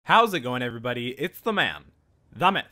How's it going, everybody? It's the man, the myth,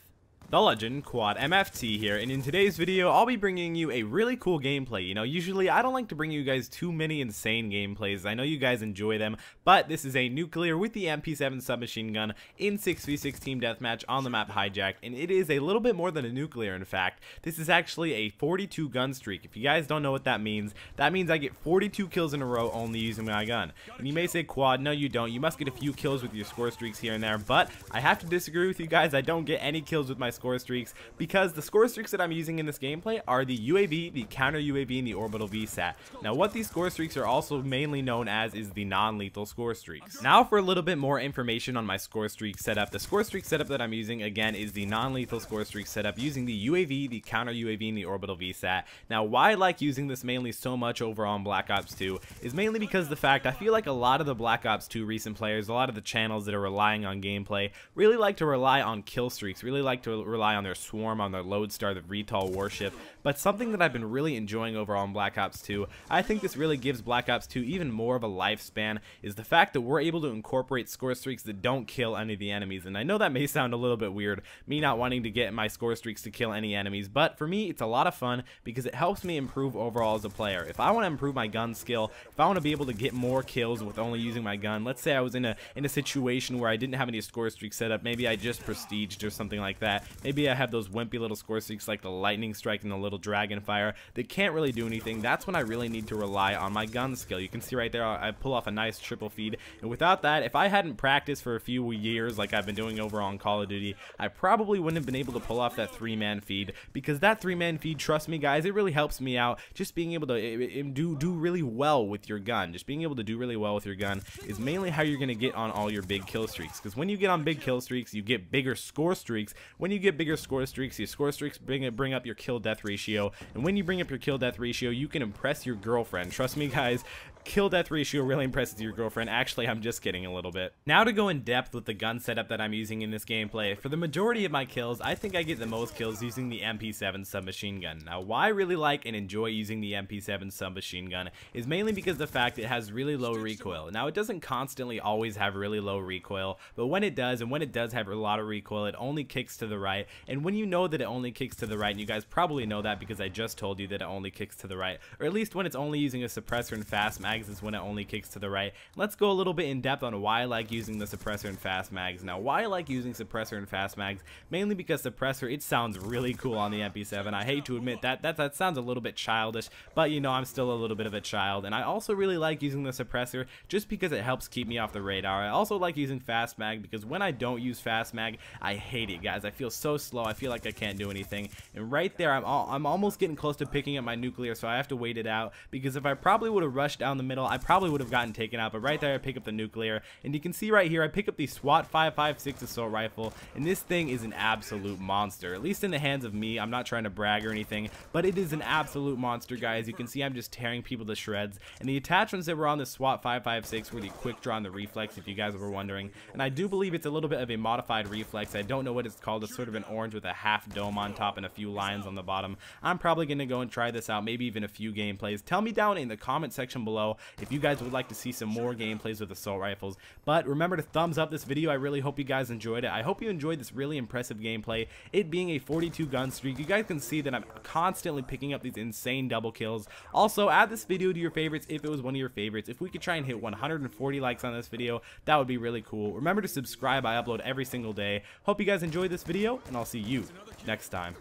the legend, Quad MFT here, and in today's video, I'll be bringing you a really cool gameplay. You know, usually I don't like to bring you guys too many insane gameplays. I know you guys enjoy them, but this is a nuclear with the MP7 submachine gun in 6v6 team deathmatch on the map Hijack, and it is a little bit more than a nuclear, in fact. This is actually a 42 gun streak. If you guys don't know what that means I get 42 kills in a row only using my gun. And you may say, Quad, no you don't. You must get a few kills with your score streaks here and there, but I have to disagree with you guys. I don't get any kills with my score streaks because the score streaks that I'm using in this gameplay are the UAV, the counter UAV, and the orbital VSAT. Now what these score streaks are also mainly known as is the non-lethal score streaks. Now for a little bit more information on my score streak setup. The score streak setup that I'm using again is the non-lethal score streak setup using the UAV, the counter UAV, and the orbital VSAT. Now why I like using this mainly so much overall in Black Ops 2 is mainly because the fact I feel like a lot of the Black Ops 2 recent players, a lot of the channels that are relying on gameplay really like to rely on kill streaks, really like to rely on their swarm, on their lodestar, the VTOL warship. But something that I've been really enjoying overall in Black Ops 2, I think this really gives Black Ops 2 even more of a lifespan, is the fact that we're able to incorporate score streaks that don't kill any of the enemies. And I know that may sound a little bit weird, me not wanting to get my score streaks to kill any enemies, but for me it's a lot of fun because it helps me improve overall as a player. If I want to improve my gun skill, if I want to be able to get more kills with only using my gun, let's say I was in a situation where I didn't have any score streaks set up, maybe I just prestiged or something like that, maybe I have those wimpy little score streaks like the lightning strike and the little dragon fire that can't really do anything, that's when I really need to rely on my gun skill. You can see right there I pull off a nice triple feed, and without that, if I hadn't practiced for a few years like I've been doing over on Call of Duty, I probably wouldn't have been able to pull off that 3-man feed, because that 3-man feed, trust me guys, it really helps me out. Just being able to do really well with your gun, just being able to do really well with your gun is mainly how you're going to get on all your big kill streaks, because when you get on big kill streaks, you get bigger score streaks. When you get bigger score streaks, your score streaks bring up your kill death ratio, and when you bring up your kill death ratio, you can impress your girlfriend. Trust me guys, kill death ratio really impresses your girlfriend. Actually, I'm just kidding a little bit. Now to go in depth with the gun setup that I'm using in this gameplay, for the majority of my kills, I think I get the most kills using the MP7 submachine gun. Now why I really like and enjoy using the MP7 submachine gun is mainly because the fact it has really low recoil. Now it doesn't constantly always have really low recoil, but when it does, and when it does have a lot of recoil, it only kicks to the right. And when you know that it only kicks to the right, and you guys probably know that because I just told you that it only kicks to the right, or at least when it's only using a suppressor and fast mags is when it only kicks to the right. Let's go a little bit in depth on why I like using the suppressor and fast mags. Now why I like using suppressor and fast mags, mainly because suppressor, it sounds really cool on the MP7. I hate to admit that sounds a little bit childish, but you know, I'm still a little bit of a child. And I also really like using the suppressor just because it helps keep me off the radar. I also like using fast mag because when I don't use fast mag, I hate it guys. I feel so slow, I feel like I can't do anything. And right there I'm almost getting close to picking up my nuclear, so I have to wait it out, because if I probably would have rushed down the middle, I probably would have gotten taken out. But right there I pick up the nuclear, and you can see right here I pick up the SWAT 5.56 assault rifle, and this thing is an absolute monster, at least in the hands of me. I'm not trying to brag or anything, but it is an absolute monster guys. You can see I'm just tearing people to shreds, and the attachments that were on the SWAT 5.56 were the quick draw and the reflex, if you guys were wondering. And I do believe it's a little bit of a modified reflex. I don't know what it's called. It's sort of an orange with a half dome on top and a few lines on the bottom. I'm probably going to go and try this out, maybe even a few gameplays. Tell me down in the comment section below if you guys would like to see some more gameplays with assault rifles. But remember to thumbs up this video. I really hope you guys enjoyed it. I hope you enjoyed this really impressive gameplay. It being a 42 gun streak, you guys can see that I'm constantly picking up these insane double kills. Also, add this video to your favorites if it was one of your favorites. If we could try and hit 140 likes on this video, that would be really cool. Remember to subscribe. I upload every single day. Hope you guys enjoyed this video, and I'll see you next time.